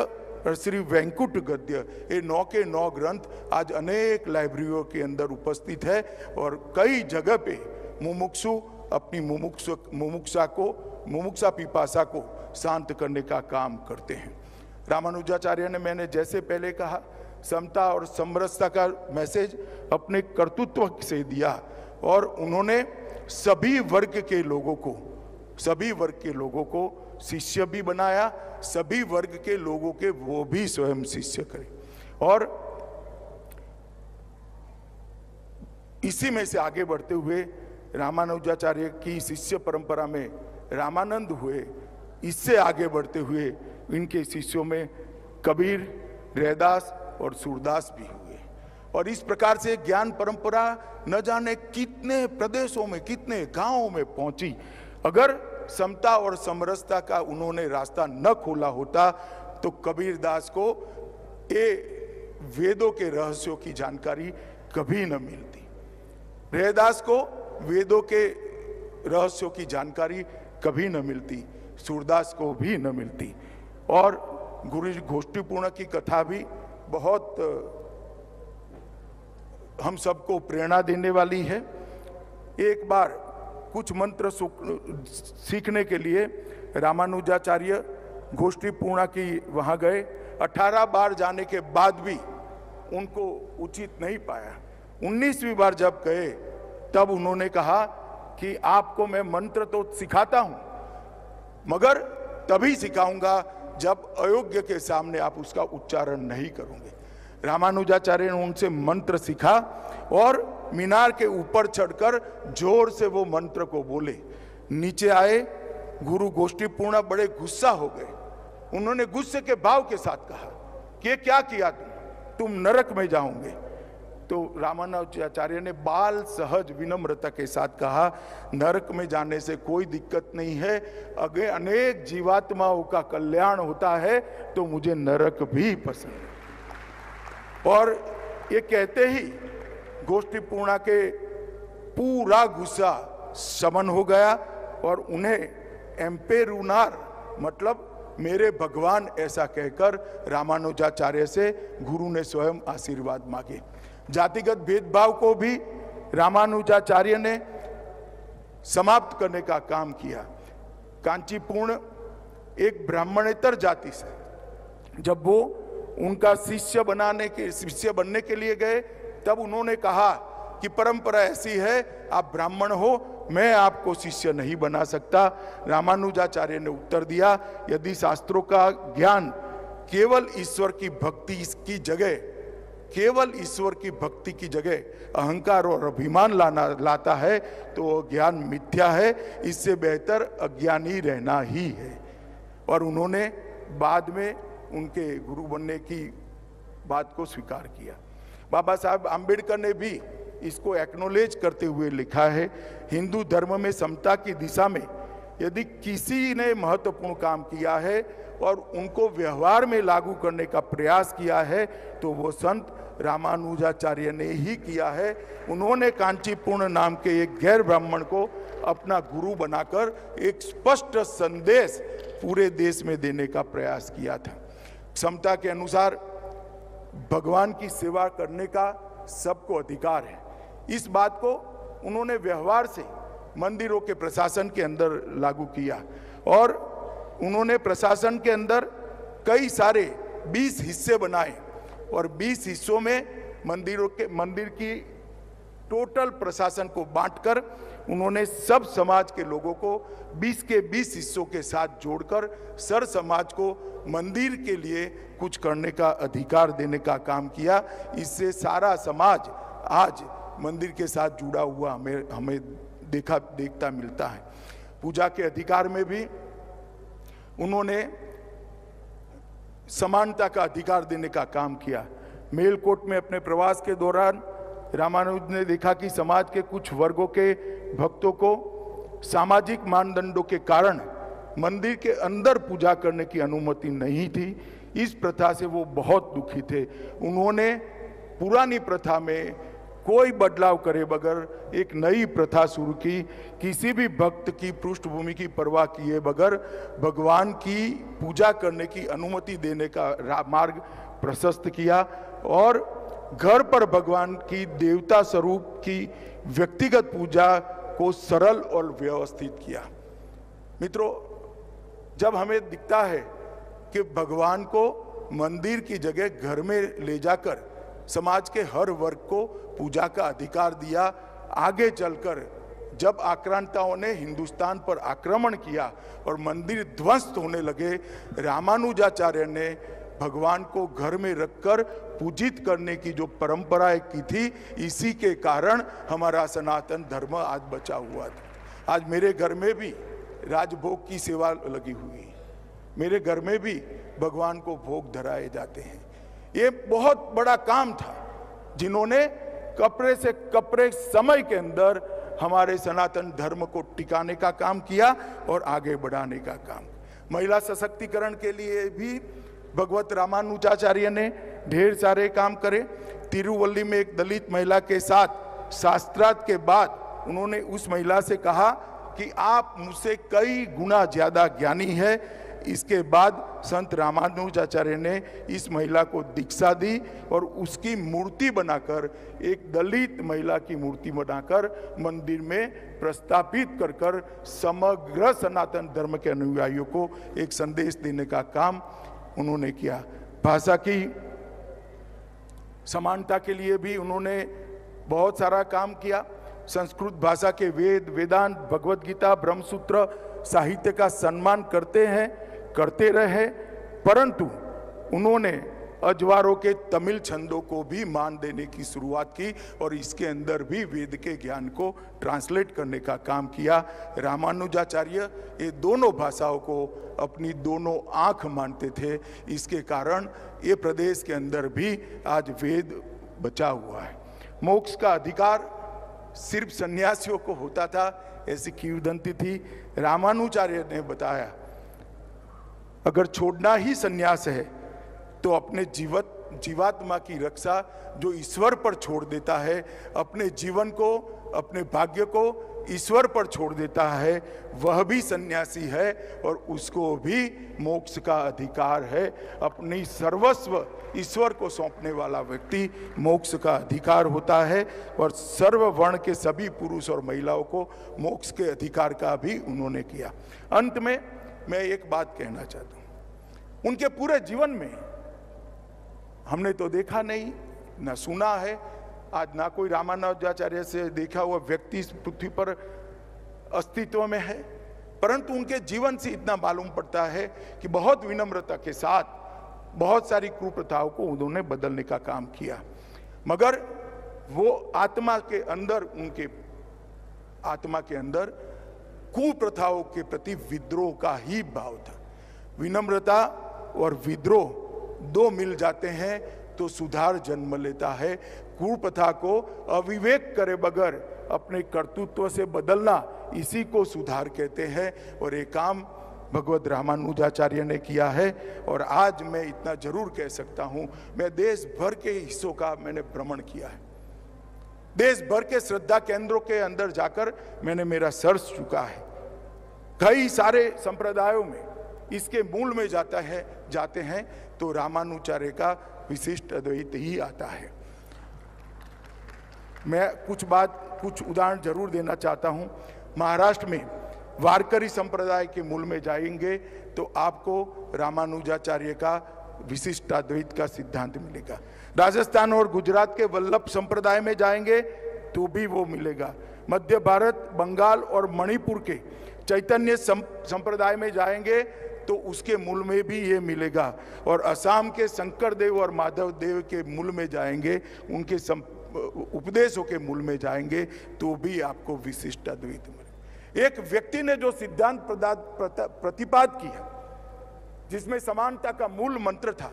और श्री वैंकुट गद्य, ये 9 के 9 ग्रंथ आज अनेक लाइब्रेरियों के अंदर उपस्थित है और कई जगह पे मुमुक्षु अपनी मुमुक्षा पिपासा को शांत करने का काम करते हैं। रामानुजाचार्य ने, मैंने जैसे पहले कहा, समता और समरसता का मैसेज अपने कर्तृत्व से दिया और उन्होंने सभी वर्ग के लोगों को शिष्य भी बनाया, सभी वर्ग के लोगों के वो भी स्वयं शिष्य करें। और इसी में से आगे बढ़ते हुए रामानुजाचार्य की शिष्य परंपरा में रामानंद हुए। इससे आगे बढ़ते हुए इनके शिष्यों में कबीर, रैदास और सूरदास भी हुए और इस प्रकार से ज्ञान परंपरा न जाने कितने प्रदेशों में, कितने गांवों में पहुंची। अगर समता और समरसता का उन्होंने रास्ता न खोला होता तो कबीरदास को ये वेदों के रहस्यों की जानकारी कभी न मिलती, रैदास को वेदों के रहस्यों की जानकारी कभी न मिलती, सूरदास को भी न मिलती। और गुरु गोष्ठीपूर्ण की कथा भी बहुत हम सबको प्रेरणा देने वाली है। एक बार कुछ मंत्र सीखने के लिए रामानुजाचार्य गोष्ठीपूर्ण की वहां गए। 18 बार जाने के बाद भी उनको उचित नहीं पाया। 19वीं बार जब गए तब उन्होंने कहा कि आपको मैं मंत्र तो सिखाता हूं मगर तभी सिखाऊंगा जब अयोग्य के सामने आप उसका उच्चारण नहीं करोगे। रामानुजाचार्य ने उनसे मंत्र सीखा और मीनार के ऊपर चढ़कर जोर से वो मंत्र को बोले। नीचे आए गुरु गोष्ठीपूर्ण बड़े गुस्सा हो गए। उन्होंने गुस्से के भाव के साथ कहा कि क्या किया तुम नरक में जाओगे। तो रामानुजाचार्य ने बाल सहज विनम्रता के साथ कहा, नरक में जाने से कोई दिक्कत नहीं है, अगर अनेक जीवात्माओं का कल्याण होता है तो मुझे नरक भी पसंद है। और ये कहते ही गोष्ठीपूर्ण के पूरा गुस्सा शमन हो गया और उन्हें एम्पेरुनार मतलब मेरे भगवान ऐसा कहकर रामानुजाचार्य से गुरु ने स्वयं आशीर्वाद मांगे। जातिगत भेदभाव को भी रामानुजाचार्य ने समाप्त करने का काम किया। कांचीपूर्ण एक ब्राह्मणेतर जाति से जब वो उनका शिष्य बनने के लिए गए तब उन्होंने कहा कि परंपरा ऐसी है, आप ब्राह्मण हो, मैं आपको शिष्य नहीं बना सकता। रामानुजाचार्य ने उत्तर दिया, यदि शास्त्रों का ज्ञान केवल ईश्वर की भक्ति की जगह अहंकार और अभिमान लाता है तो वो ज्ञान मिथ्या है, इससे बेहतर अज्ञानी रहना ही है। और उन्होंने बाद में उनके गुरु बनने की बात को स्वीकार किया। बाबा साहब आम्बेडकर ने भी इसको एक्नॉलेज करते हुए लिखा है, हिंदू धर्म में समता की दिशा में यदि किसी ने महत्वपूर्ण काम किया है और उनको व्यवहार में लागू करने का प्रयास किया है तो वो संत रामानुजाचार्य ने ही किया है। उन्होंने कांचीपुर्ण नाम के एक गैर ब्राह्मण को अपना गुरु बनाकर एक स्पष्ट संदेश पूरे देश में देने का प्रयास किया था। क्षमता के अनुसार भगवान की सेवा करने का सबको अधिकार है। इस बात को उन्होंने व्यवहार से मंदिरों के प्रशासन के अंदर लागू किया और उन्होंने प्रशासन के अंदर कई सारे 20 हिस्से बनाए और 20 हिस्सों में मंदिर की टोटल प्रशासन को बांटकर उन्होंने सब समाज के लोगों को 20 के 20 हिस्सों के साथ जोड़कर सर समाज को मंदिर के लिए कुछ करने का अधिकार देने का काम किया। इससे सारा समाज आज मंदिर के साथ जुड़ा हुआ हमें देखता मिलता है। पूजा के अधिकार में भी उन्होंने समानता का अधिकार देने का काम किया। मेलकोट में अपने प्रवास के दौरान रामानुज ने देखा कि समाज के कुछ वर्गों के भक्तों को सामाजिक मानदंडों के कारण मंदिर के अंदर पूजा करने की अनुमति नहीं थी। इस प्रथा से वो बहुत दुखी थे। उन्होंने पुरानी प्रथा में कोई बदलाव करे बगैर एक नई प्रथा शुरू की। किसी भी भक्त की पृष्ठभूमि की परवाह किए बगैर भगवान की पूजा करने की अनुमति देने का मार्ग प्रशस्त किया और घर पर भगवान की देवता स्वरूप की व्यक्तिगत पूजा को सरल और व्यवस्थित किया। मित्रों, जब हमें दिखता है कि भगवान को मंदिर की जगह घर में ले जाकर समाज के हर वर्ग को पूजा का अधिकार दिया, आगे चलकर जब आक्रांताओं ने हिंदुस्तान पर आक्रमण किया और मंदिर ध्वस्त होने लगे, रामानुजाचार्य ने भगवान को घर में रखकर पूजित करने की जो परंपराएं की थी, इसी के कारण हमारा सनातन धर्म आज बचा हुआ था। आज मेरे घर में भी राजभोग की सेवा लगी हुई है। मेरे घर में भी भगवान को भोग धराए जाते हैं। ये बहुत बड़ा काम था जिन्होंने कपड़े से कपड़े समय के अंदर हमारे सनातन धर्म को टिकाने का काम किया और आगे बढ़ाने का काम। महिला सशक्तिकरण के लिए भी भगवत रामानुजाचार्य ने ढेर सारे काम करे। तिरुवल्ली में एक दलित महिला के साथ शास्त्रार्थ के बाद उन्होंने उस महिला से कहा कि आप मुझसे कई गुना ज्यादा ज्ञानी है। इसके बाद संत रामानुजाचार्य ने इस महिला को दीक्षा दी और उसकी मूर्ति बनाकर, एक दलित महिला की मूर्ति बनाकर मंदिर में प्रस्थापित कर समग्र सनातन धर्म के अनुयायियों को एक संदेश देने का काम उन्होंने किया। भाषा की समानता के लिए भी उन्होंने बहुत सारा काम किया। संस्कृत भाषा के वेद, वेदांत, भगवत गीता, ब्रह्मसूत्र साहित्य का सम्मान करते रहे, परंतु उन्होंने अजवारों के तमिल छंदों को भी मान देने की शुरुआत की और इसके अंदर भी वेद के ज्ञान को ट्रांसलेट करने का काम किया। रामानुजाचार्य ये दोनों भाषाओं को अपनी दोनों आंख मानते थे। इसके कारण ये प्रदेश के अंदर भी आज वेद बचा हुआ है। मोक्ष का अधिकार सिर्फ सन्यासियों को होता था, ऐसी किंवदंती थी। रामानुजाचार्य ने बताया, अगर छोड़ना ही सन्यास है तो अपने जीवात्मा की रक्षा जो ईश्वर पर छोड़ देता है, अपने जीवन को, अपने भाग्य को ईश्वर पर छोड़ देता है, वह भी सन्यासी है और उसको भी मोक्ष का अधिकार है। अपनी सर्वस्व ईश्वर को सौंपने वाला व्यक्ति मोक्ष का अधिकार होता है और सर्व वर्ण के सभी पुरुष और महिलाओं को मोक्ष के अधिकार का भी उन्होंने किया। अंत में मैं एक बात कहना चाहता हूँ, उनके पूरे जीवन में हमने तो देखा नहीं, ना सुना है, आज ना कोई रामानुजाचार्य से देखा हुआ व्यक्ति इस पृथ्वी पर अस्तित्व में है, परंतु उनके जीवन से इतना मालूम पड़ता है कि बहुत विनम्रता के साथ बहुत सारी कुप्रथाओं को उन्होंने बदलने का काम किया। मगर वो आत्मा के अंदर, उनके आत्मा के अंदर कुप्रथाओं के प्रति विद्रोह का ही भाव था। विनम्रता और विद्रोह दो मिल जाते हैं तो सुधार जन्म लेता है। कुप्रथा को अविवेक करे बगैर अपने कर्तृत्व से बदलना, इसी को सुधार कहते हैं। और ये काम भगवत रामानुजाचार्य ने किया है। और आज मैं इतना जरूर कह सकता हूं, मैं देश भर के हिस्सों का मैंने भ्रमण किया है, देश भर के श्रद्धा केंद्रों के अंदर जाकर मैंने मेरा सर्च चुका है। कई सारे संप्रदायों में इसके मूल में जाते हैं तो रामानुजाचार्य का विशिष्ट अद्वैत ही आता है। मैं कुछ उदाहरण जरूर देना चाहता हूं। महाराष्ट्र में वारकरी संप्रदाय के मूल में जाएंगे तो आपको रामानुजाचार्य का विशिष्ट अद्वैत का सिद्धांत मिलेगा। राजस्थान और गुजरात के वल्लभ संप्रदाय में जाएंगे तो भी वो मिलेगा। मध्य भारत, बंगाल और मणिपुर के चैतन्य संप्रदाय में जाएंगे तो उसके मूल में भी ये मिलेगा। और असम के शंकर देव और माधव देव के मूल में जाएंगे, उनके उपदेशों के मूल में जाएंगे तो भी आपको विशिष्ट अद्वैत मिलेगा। एक व्यक्ति ने जो सिद्धांत प्रतिपाद किया जिसमें समानता का मूल मंत्र था,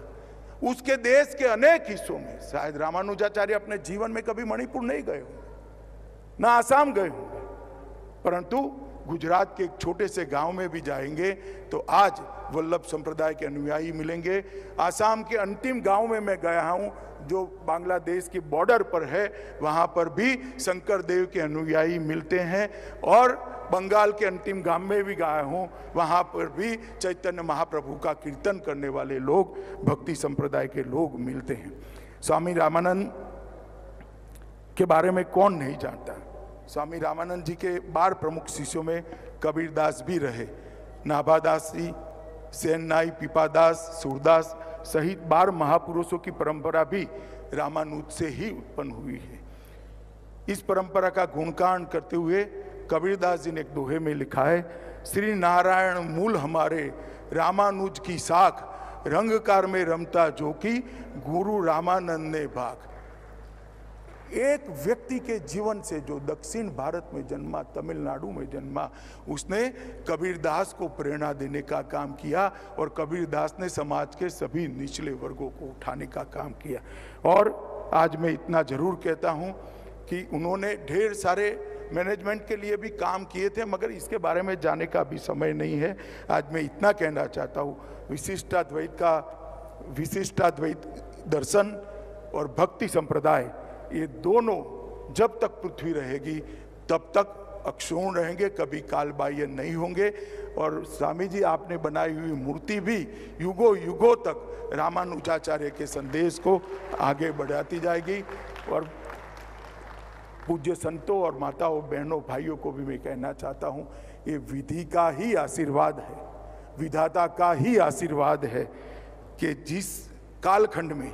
उसके देश के अनेक हिस्सों में शायद रामानुजाचार्य अपने जीवन में कभी मणिपुर नहीं गए होंगे, ना आसाम गए होंगे, परंतु गुजरात के एक छोटे से गांव में भी जाएंगे तो आज वल्लभ संप्रदाय के अनुयायी मिलेंगे। आसाम के अंतिम गांव में मैं गया हूं जो बांग्लादेश की बॉर्डर पर है, वहां पर भी शंकर देव के अनुयायी मिलते हैं। और बंगाल के अंतिम गांव में भी गया हूं, वहां पर भी चैतन्य महाप्रभु का कीर्तन करने वाले लोग, भक्ति संप्रदाय के लोग मिलते हैं। स्वामी रामानंद के बारे में कौन नहीं जानता। स्वामी रामानंद जी के 12 प्रमुख शिष्यों में कबीरदास भी रहे। नाभादास जी, सेननाई, पीपादास, सूरदास सहित 12 महापुरुषों की परंपरा भी रामानुज से ही उत्पन्न हुई है। इस परंपरा का गुणगान करते हुए कबीरदास जी ने एक दोहे में लिखा है, श्री नारायण मूल हमारे, रामानुज की साख, रंगकार में रमता जो की, गुरु रामानंद ने भाग। एक व्यक्ति के जीवन से जो दक्षिण भारत में जन्मा, तमिलनाडु में जन्मा, उसने कबीरदास को प्रेरणा देने का काम किया और कबीरदास ने समाज के सभी निचले वर्गों को उठाने का काम किया। और आज मैं इतना जरूर कहता हूं कि उन्होंने ढेर सारे मैनेजमेंट के लिए भी काम किए थे, मगर इसके बारे में जाने का भी समय नहीं है। आज मैं इतना कहना चाहता हूँ, विशिष्टाद्वैत दर्शन और भक्ति संप्रदाय, ये दोनों जब तक पृथ्वी रहेगी तब तक अक्षुण्ण रहेंगे, कभी कालबाह्य नहीं होंगे। और स्वामी जी आपने बनाई हुई मूर्ति भी युगों युगों तक रामानुजाचार्य के संदेश को आगे बढ़ाती जाएगी। और पूज्य संतों और माताओं, बहनों, भाइयों को भी मैं कहना चाहता हूँ, ये विधि का ही आशीर्वाद है, विधाता का ही आशीर्वाद है कि जिस कालखंड में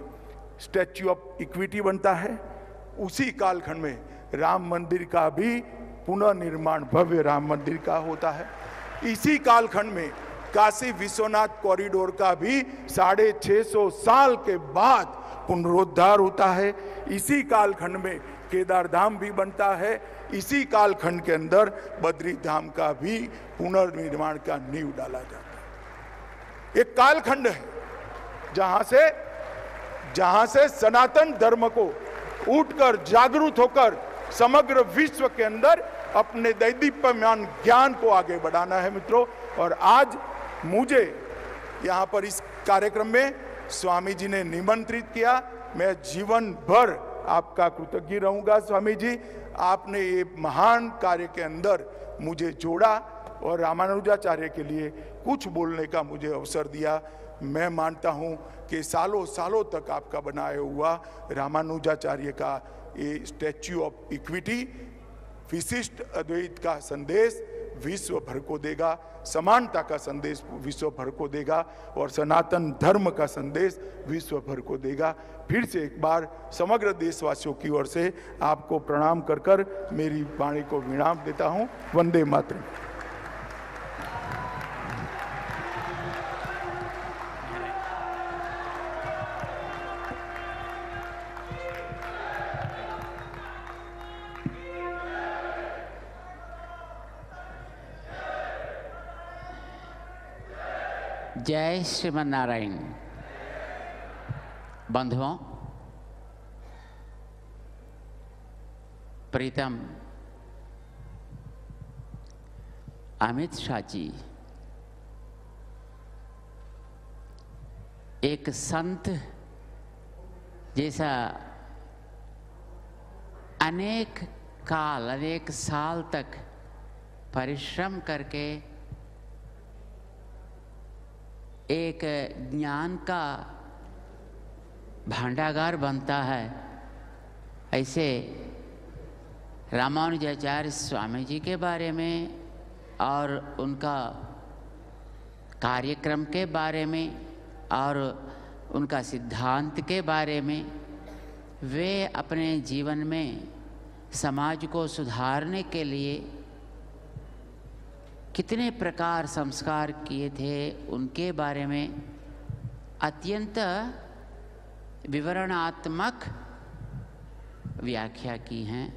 स्टैच्यू ऑफ इक्विटी बनता है, उसी कालखंड में राम मंदिर का भी पुनर्निर्माण, भव्य राम मंदिर का होता है। इसी कालखंड में काशी विश्वनाथ कॉरिडोर का भी 650 साल के बाद पुनरुद्धार होता है। इसी कालखंड में केदार धाम भी बनता है। इसी कालखंड के अंदर बद्री धाम का भी पुनर्निर्माण का नींव डाला जाता है। एक कालखंड है जहां से सनातन धर्म को उठकर, जागरूक होकर समग्र विश्व के अंदर अपने दैदीप्यमान ज्ञान को आगे बढ़ाना है मित्रों। और आज मुझे यहाँ पर इस कार्यक्रम में स्वामी जी ने निमंत्रित किया। मैं जीवन भर आपका कृतज्ञ रहूंगा स्वामी जी, आपने ये महान कार्य के अंदर मुझे जोड़ा और रामानुजाचार्य के लिए कुछ बोलने का मुझे अवसर दिया। मैं मानता हूँ कि सालों सालों तक आपका बनाया हुआ रामानुजाचार्य का ये स्टैच्यू ऑफ इक्विटी विशिष्ट अद्वैत का संदेश विश्व भर को देगा, समानता का संदेश विश्व भर को देगा और सनातन धर्म का संदेश विश्व भर को देगा। फिर से एक बार समग्र देशवासियों की ओर से आपको प्रणाम कर कर मेरी वाणी को विराम देता हूँ। वंदे मातरम। जय श्रीमन नारायण। बंधुओं, प्रीतम अमित शाह जी एक संत जैसा अनेक काल अनेक साल तक परिश्रम करके एक ज्ञान का भांडागार बनता है, ऐसे रामानुजाचार्य स्वामी जी के बारे में और उनका कार्यक्रम के बारे में और उनका सिद्धांत के बारे में वे अपने जीवन में समाज को सुधारने के लिए कितने प्रकार संस्कार किए थे उनके बारे में अत्यंत विवरणात्मक व्याख्या की हैं।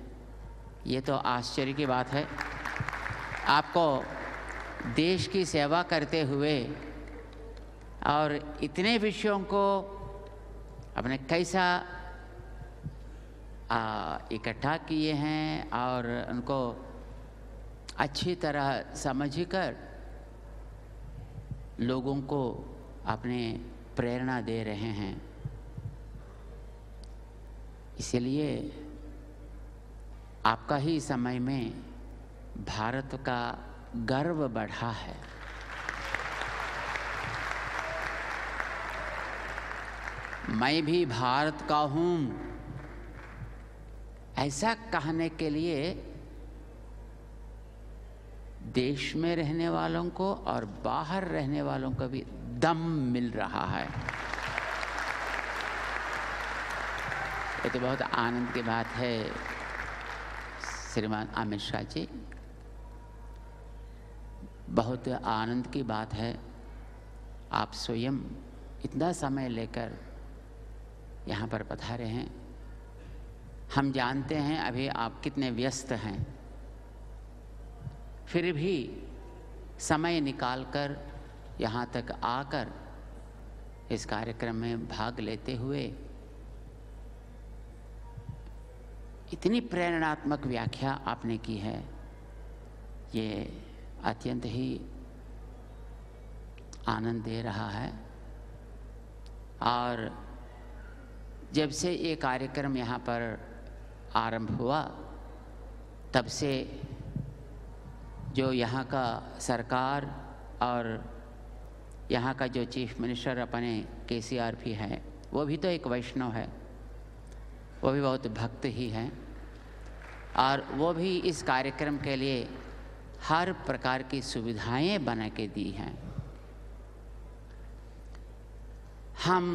ये तो आश्चर्य की बात है। आपको देश की सेवा करते हुए और इतने विषयों को अपने कैसा इकट्ठा किए हैं और उनको अच्छी तरह समझकर लोगों को अपने प्रेरणा दे रहे हैं। इसलिए आपका ही समय में भारत का गर्व बढ़ा है। मैं भी भारत का हूँ ऐसा कहने के लिए देश में रहने वालों को और बाहर रहने वालों को भी दम मिल रहा है। ये तो बहुत आनंद की बात है श्रीमान अमित शाह जी, बहुत आनंद की बात है। आप स्वयं इतना समय लेकर यहाँ पर पधारे हैं। हम जानते हैं अभी आप कितने व्यस्त हैं, फिर भी समय निकालकर यहाँ तक आकर इस कार्यक्रम में भाग लेते हुए इतनी प्रेरणात्मक व्याख्या आपने की है, ये अत्यंत ही आनंद दे रहा है। और जब से ये कार्यक्रम यहाँ पर आरंभ हुआ तब से जो यहाँ का सरकार और यहाँ का जो चीफ मिनिस्टर अपने KCRP हैं, वो भी तो एक वैष्णव है, वो भी बहुत भक्त ही हैं और वो भी इस कार्यक्रम के लिए हर प्रकार की सुविधाएं बना के दी हैं। हम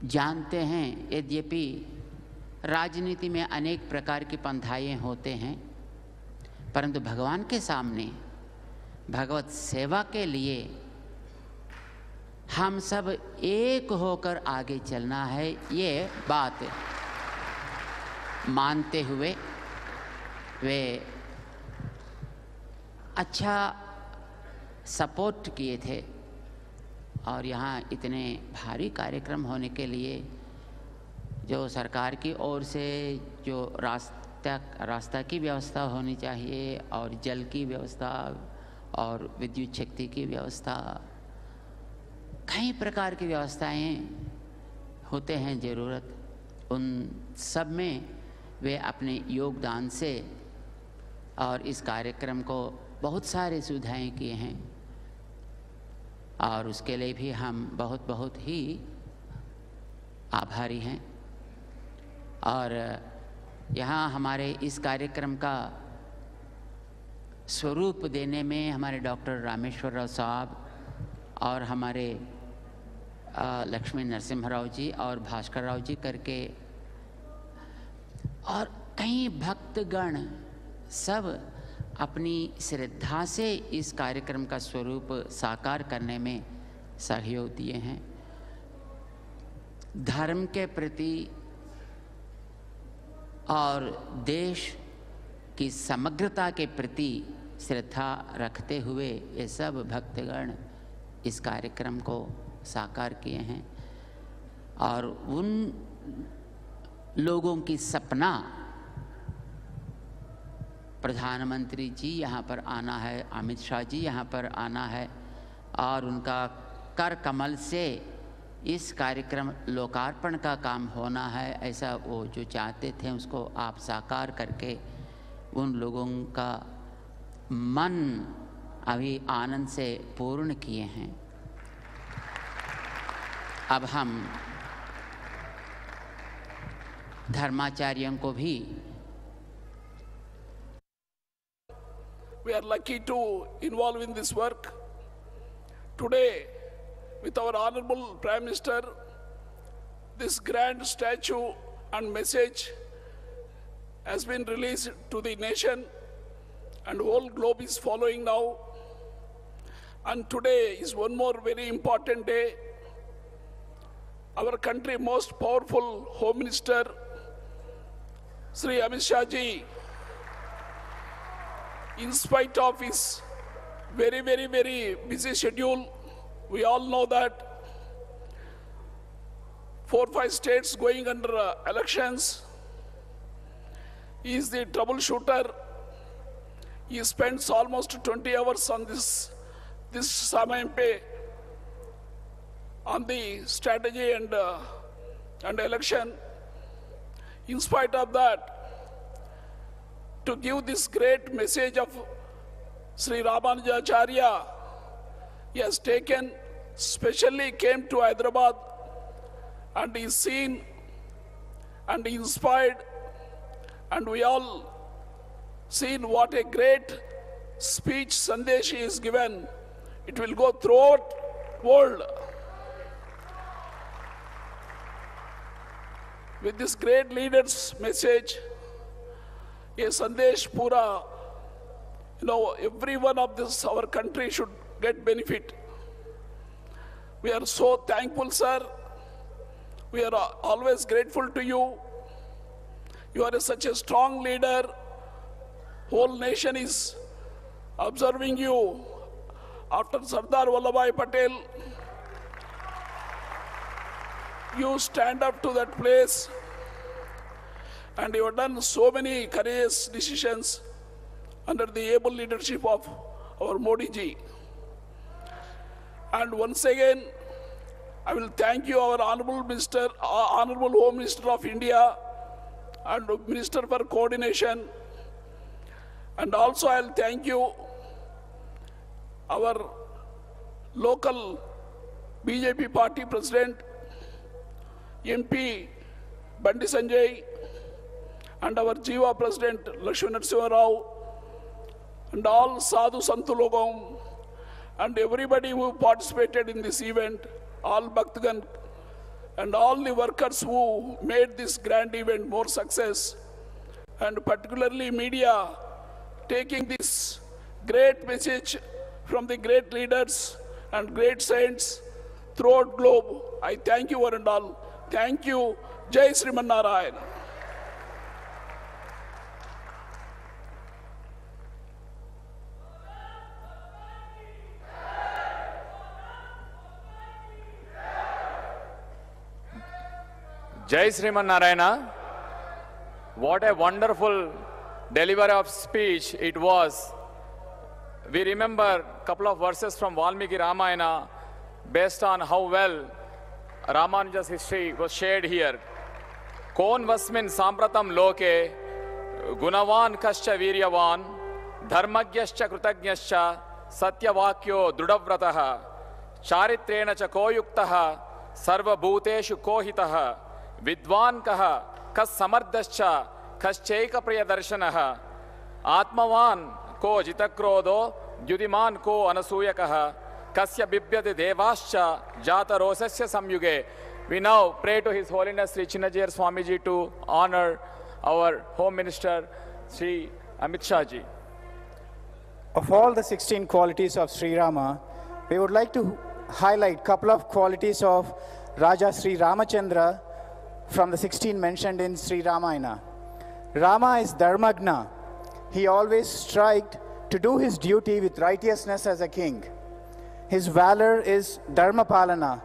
जानते हैं यद्यपि राजनीति में अनेक प्रकार की पंथाएं होते हैं, परंतु भगवान के सामने भगवत सेवा के लिए हम सब एक होकर आगे चलना है, ये बात मानते हुए वे अच्छा सपोर्ट किए थे। और यहाँ इतने भारी कार्यक्रम होने के लिए जो सरकार की ओर से जो रास्ता की व्यवस्था होनी चाहिए और जल की व्यवस्था और विद्युत शक्ति की व्यवस्था, कई प्रकार की व्यवस्थाएं होते हैं ज़रूरत, उन सब में वे अपने योगदान से और इस कार्यक्रम को बहुत सारे सुविधाएं किए हैं और उसके लिए भी हम बहुत बहुत ही आभारी हैं। और यहाँ हमारे इस कार्यक्रम का स्वरूप देने में हमारे डॉक्टर रामेश्वर राव साहब और हमारे लक्ष्मी नरसिम्हा राव जी और भास्कर राव जी करके और कई भक्तगण सब अपनी श्रद्धा से इस कार्यक्रम का स्वरूप साकार करने में सहयोग दिए हैं। धर्म के प्रति और देश की समग्रता के प्रति श्रद्धा रखते हुए ये सब भक्तगण इस कार्यक्रम को साकार किए हैं और उन लोगों की सपना प्रधानमंत्री जी यहाँ पर आना है, अमित शाह जी यहाँ पर आना है और उनका कर कमल से इस कार्यक्रम लोकार्पण का काम होना है, ऐसा वो जो चाहते थे उसको आप साकार करके उन लोगों का मन अभी आनंद से पूर्ण किए हैं। अब हम धर्माचार्यों को भी We are lucky to involve in this work. Today, with our Honorable Prime Minister, this grand statue and message has been released to the nation, and the whole globe is following now. And today is one more very important day. Our country most powerful Home Minister, Sri Amit Shah ji, in spite of his very busy schedule, we all know that 4 or 5 states going under elections. He is the troubleshooter. He spends almost 20 hours on this Samayampe, on the strategy and election. In spite of that, to give this great message of Sri Ramanujacharya, he has taken, specially came to Hyderabad and is seen and inspired, and we all seen what a great speech Sandesh he is given. It will go throughout world. With this great leader's message, a Sandesh Pura, every one of this, our country should get benefit. We are so thankful, sir. We are always grateful to you. You are such a strong leader. Whole nation is observing you. After Sardar Vallabhbhai Patel, you stand up to that place, and you have done so many courageous decisions under the able leadership of our Modi ji. And once again, I will thank you, our Honorable Minister, Honorable Home Minister of India, and Minister for Coordination. And also I'll thank you, our local BJP party president, MP Bandi Sanjay, and our Jiva president Lakshmi Narasimha Rao, and all Sadhu Santu Logam, and everybody who participated in this event, all Bhaktagan, and all the workers who made this grand event more success, and particularly media, taking this great message from the great leaders and great saints throughout globe. I thank you one and all. Thank you. Jai Sriman Narayan. Jai Sriman Narayana. What a wonderful delivery of speech it was. We remember a couple of verses from Valmiki Ramayana based on how well Ramanuja's history was shared here. Kon vasmin sampratam loke gunavan kascha viryavan dharmagyascha krutagyascha satyavakyo drudavrataha charitrena cha koyuktaha sarva bhuteshu kohitaha vidwan kaha kas samardascha kaschaika priyadarshanah atmavan ko jitakrodo yudiman ko anasuyakah kasya bibyate devascha jata rosasya samyuge. We now pray to His Holiness Sri Chinnajiyar Swamiji to honor our Home Minister Sri Amit Shah ji. Of all the 16 qualities of Sri Rama, we would like to highlight a couple of qualities of Raja Sri Ramachandra from the 16 mentioned in Sri Ramayana. Rama is Dharmagna. He always strived to do his duty with righteousness as a king. His valor is Dharmapalana,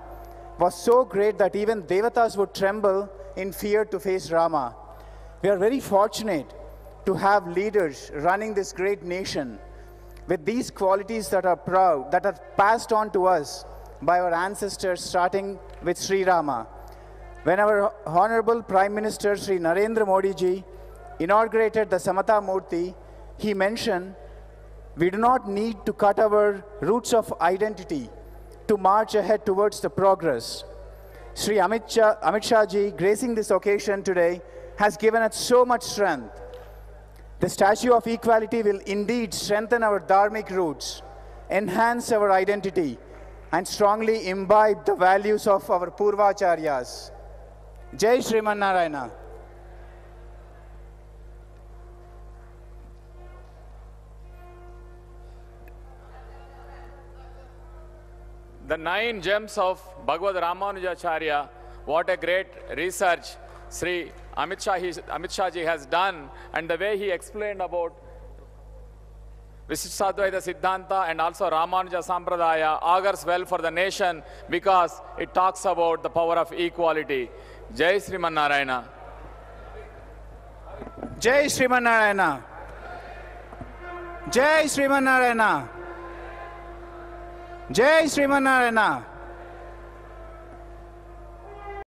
was so great that even Devatas would tremble in fear to face Rama. We are very fortunate to have leaders running this great nation with these qualities that are proud, that are passed on to us by our ancestors, starting with Sri Rama. When our Honorable Prime Minister Sri Narendra Modi ji inaugurated the Samata Murti, he mentioned, we do not need to cut our roots of identity to march ahead towards the progress. Sri Amit Shah ji, gracing this occasion today, has given us so much strength. The Statue of Equality will indeed strengthen our dharmic roots, enhance our identity, and strongly imbibe the values of our Purvacharyas. Jai Shriman Narayana. The 9 gems of Bhagavad Ramanujacharya, what a great research Sri Amit Shah ji has done, and the way he explained about Vishishtadvaita Siddhanta and also Ramanuja Sampradaya augurs well for the nation because it talks about the power of equality. Jai Sriman Narayana. Jai Sriman Narayana. Jai Sriman Narayana. Jai Sriman Narayana.